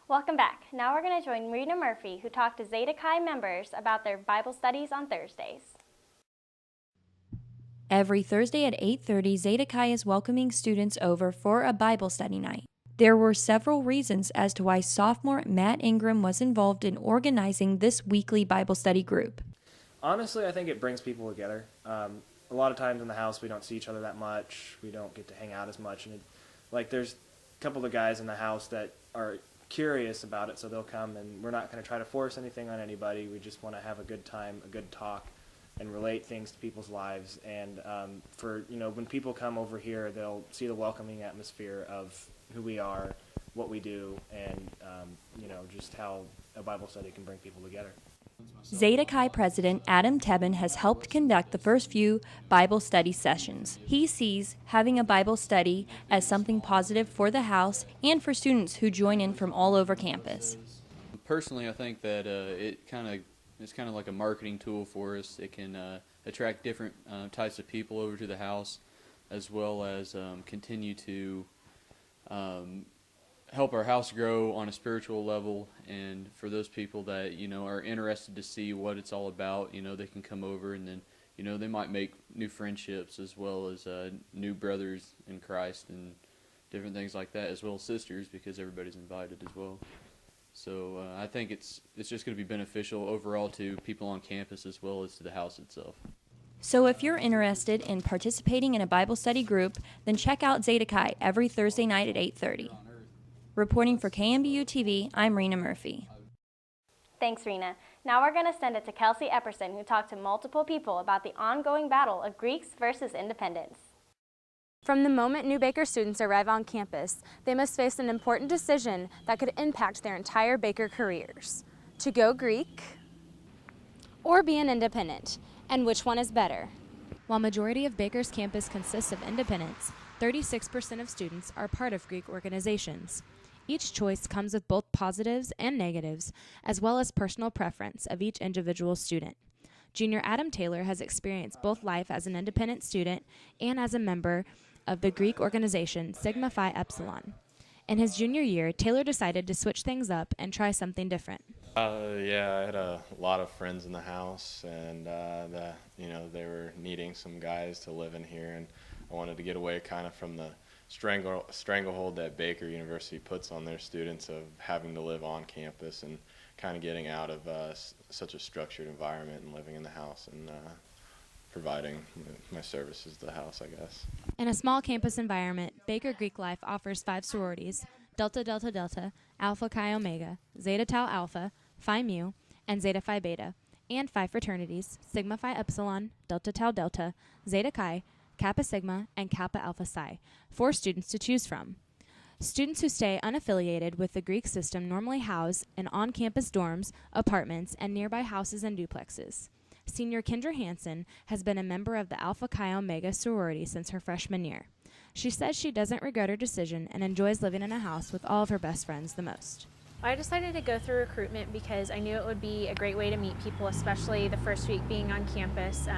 Welcome back. Now we're going to join Reina Murphy, who talked to Zeta Chi members about their Bible studies on Thursdays. Every Thursday at 8:30, Zeta Chi is welcoming students over for a Bible study night. There were several reasons as to why sophomore Matt Ingram was involved in organizing this weekly Bible study group. Honestly, I think it brings people together. A lot of times in the house, we don't see each other that much. We don't get to hang out as much. And there's a couple of guys in the house that are curious about it, so they'll come, and we're not going to try to force anything on anybody. We just want to have a good time, a good talk, and relate things to people's lives. And when people come over here, they'll see the welcoming atmosphere of who we are, what we do, and just how a Bible study can bring people together. Zeta Chi President Adam Tebben has helped conduct the first few Bible study sessions. He sees having a Bible study as something positive for the house and for students who join in from all over campus. Personally, I think that it's kind of like a marketing tool for us. It can attract different types of people over to the house, as well as continue to help our house grow on a spiritual level. And for those people that are interested to see what it's all about, they can come over, and then they might make new friendships, as well as new brothers in Christ and different things like that, as well as sisters, because everybody's invited as well. So I think it's just going to be beneficial overall to people on campus, as well as to the house itself. So if you're interested in participating in a Bible study group, then check out Zeta Chi every Thursday night at 8:30. Reporting for KNBU TV, I'm Reina Murphy. Thanks, Reina. Now we're going to send it to Kelsey Epperson, who talked to multiple people about the ongoing battle of Greeks versus independents. From the moment new Baker students arrive on campus, they must face an important decision that could impact their entire Baker careers. To go Greek or be an independent, and which one is better? While majority of Baker's campus consists of independents, 36% of students are part of Greek organizations. Each choice comes with both positives and negatives, as well as personal preference of each individual student. Junior Adam Taylor has experienced both life as an independent student and as a member of the Greek organization Sigma Phi Epsilon. In his junior year, Taylor decided to switch things up and try something different. I had a lot of friends in the house, and they were needing some guys to live in here, and I wanted to get away kind of from the stranglehold that Baker University puts on their students of having to live on campus, and kind of getting out of such a structured environment and living in the house and providing my services to the house, I guess. In a small campus environment, Baker Greek Life offers 5 sororities: Delta Delta Delta, Alpha Chi Omega, Zeta Tau Alpha, Phi Mu, and Zeta Phi Beta, and 5 fraternities: Sigma Phi Epsilon, Delta Tau Delta, Zeta Chi, Kappa Sigma, and Kappa Alpha Psi, for students to choose from. Students who stay unaffiliated with the Greek system normally house in on-campus dorms, apartments, and nearby houses and duplexes. Senior Kendra Hanson has been a member of the Alpha Chi Omega sorority since her freshman year. She says she doesn't regret her decision and enjoys living in a house with all of her best friends the most. I decided to go through recruitment because I knew it would be a great way to meet people, especially the first week being on campus.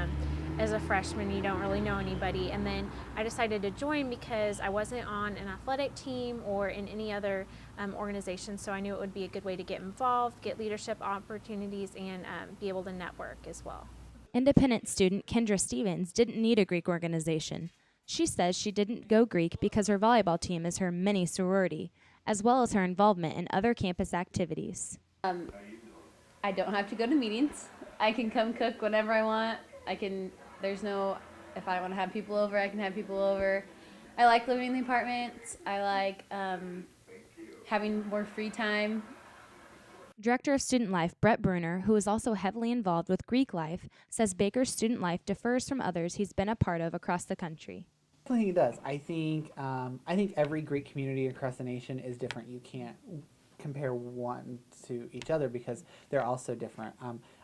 As a freshman, you don't really know anybody. And then I decided to join because I wasn't on an athletic team or in any other organization, so I knew it would be a good way to get involved, get leadership opportunities, and be able to network as well. Independent student Kendra Stephens didn't need a Greek organization. She says she didn't go Greek because her volleyball team is her mini sorority, as well as her involvement in other campus activities. I don't have to go to meetings. I can come cook whenever I want. If I want to have people over, I can have people over. I like living in the apartment. I like having more free time. Director of Student Life, Brett Bruner, who is also heavily involved with Greek life, says Baker's student life differs from others he's been a part of across the country. I think it does. I think every Greek community across the nation is different. You can't compare one to each other because they're all so different.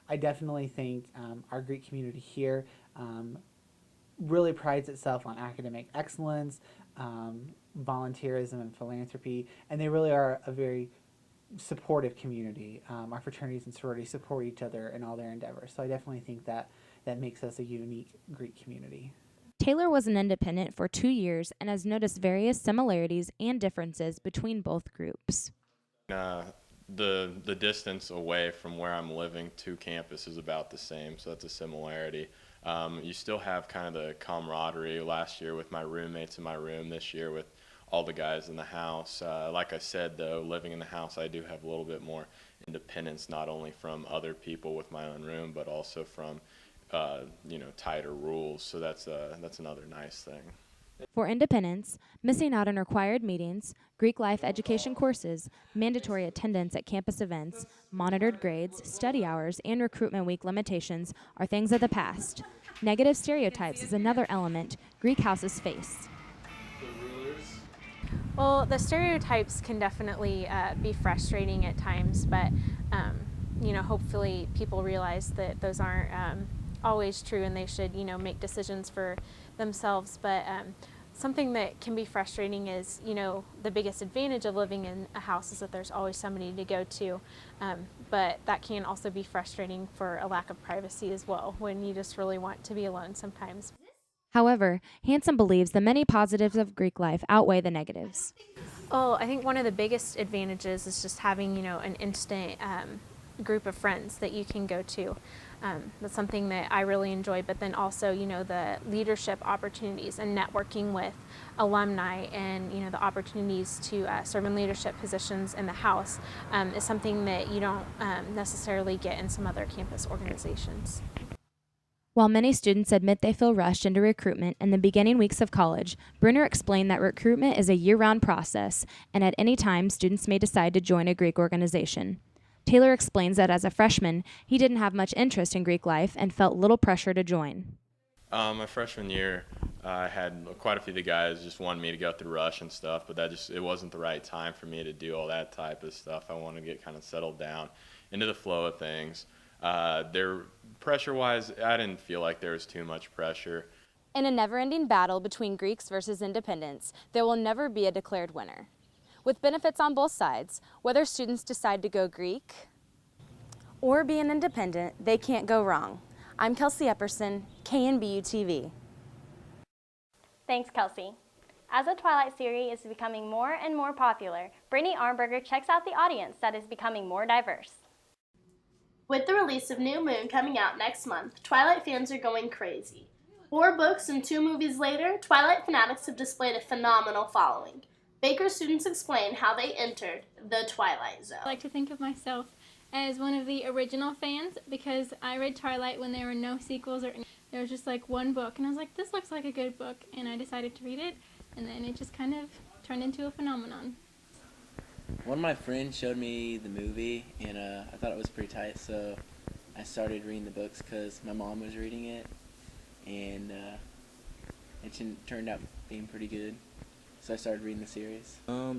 I definitely think our Greek community here really prides itself on academic excellence, volunteerism, and philanthropy, and they really are a very supportive community. Our fraternities and sororities support each other in all their endeavors, so I definitely think that makes us a unique Greek community. Taylor was an independent for 2 years and has noticed various similarities and differences between both groups. The distance away from where I'm living to campus is about the same, so that's a similarity. You still have kind of the camaraderie last year with my roommates in my room, this year with all the guys in the house. Like I said, though, living in the house, I do have a little bit more independence, not only from other people with my own room, but also from, tighter rules. So that's another nice thing. For independence, missing out on required meetings, Greek life education courses, mandatory attendance at campus events, monitored grades, study hours, and recruitment week limitations are things of the past. Negative stereotypes is another element Greek houses face. Well, the stereotypes can definitely be frustrating at times, but hopefully people realize that those aren't always true, and they should make decisions for themselves. But something that can be frustrating is the biggest advantage of living in a house is that there's always somebody to go to, but that can also be frustrating for a lack of privacy as well, when you just really want to be alone sometimes. However, Hanson believes the many positives of Greek life outweigh the negatives. Oh, I think one of the biggest advantages is just having an instant group of friends that you can go to. That's something that I really enjoy, but then also, the leadership opportunities and networking with alumni and, the opportunities to serve in leadership positions in the house is something that you don't necessarily get in some other campus organizations. While many students admit they feel rushed into recruitment in the beginning weeks of college, Bruner explained that recruitment is a year-round process, and at any time, students may decide to join a Greek organization. Taylor explains that as a freshman, he didn't have much interest in Greek life and felt little pressure to join. My freshman year, I had quite a few of the guys just wanted me to go through rush and stuff, but it wasn't the right time for me to do all that type of stuff. I wanted to get kind of settled down into the flow of things. Pressure-wise, I didn't feel like there was too much pressure. In a never-ending battle between Greeks versus independents, there will never be a declared winner. With benefits on both sides, whether students decide to go Greek or be an independent, they can't go wrong. I'm Kelsey Epperson, KNBU TV. Thanks, Kelsey. As the Twilight series is becoming more and more popular, Brittany Arnberger checks out the audience that is becoming more diverse. With the release of New Moon coming out next month, Twilight fans are going crazy. 4 books and 2 movies later, Twilight fanatics have displayed a phenomenal following. Baker students explain how they entered the Twilight Zone. I like to think of myself as one of the original fans because I read Twilight when there were no sequels, or there was just like one book, and I was like, this looks like a good book, and I decided to read it, and then it just kind of turned into a phenomenon. One of my friends showed me the movie, and I thought it was pretty tight, so I started reading the books because my mom was reading it, and it turned out being pretty good, so I started reading the series.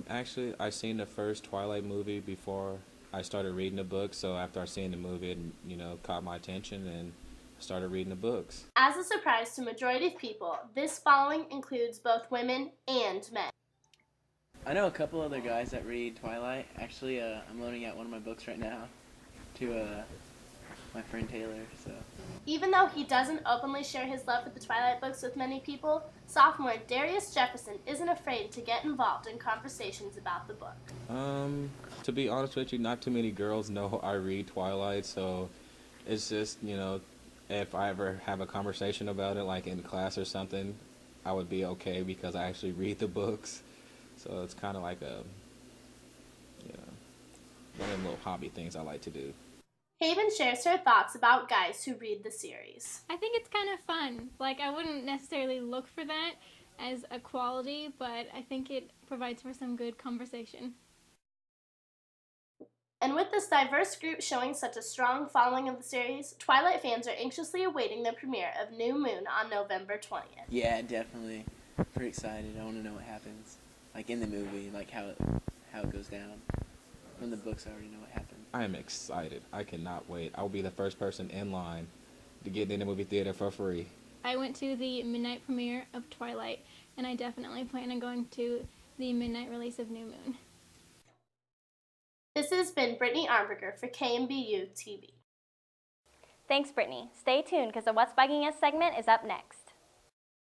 Actually, I seen the first Twilight movie before I started reading the book, so after I seen the movie, it caught my attention and started reading the books. As a surprise to majority of people, this following includes both women and men. I know a couple other guys that read Twilight. Actually, I'm loaning out one of my books right now to my friend Taylor. So, even though he doesn't openly share his love for the Twilight books with many people, sophomore Darius Jefferson isn't afraid to get involved in conversations about the book. To be honest with you, not too many girls know I read Twilight, so it's just, if I ever have a conversation about it, like in class or something, I would be okay because I actually read the books. So it's kind of like one of the little hobby things I like to do. Haven shares her thoughts about guys who read the series. I think it's kind of fun. Like, I wouldn't necessarily look for that as a quality, but I think it provides for some good conversation. And with this diverse group showing such a strong following of the series, Twilight fans are anxiously awaiting the premiere of New Moon on November 20th. Yeah, definitely. Pretty excited. I want to know what happens. Like in the movie, like how it goes down. From the books, I already know what happens. I am excited. I cannot wait. I will be the first person in line to get in the movie theater for free. I went to the midnight premiere of Twilight, and I definitely plan on going to the midnight release of New Moon. This has been Brittany Arnberger for KNBU TV. Thanks, Brittany. Stay tuned because the What's Bugging Us segment is up next.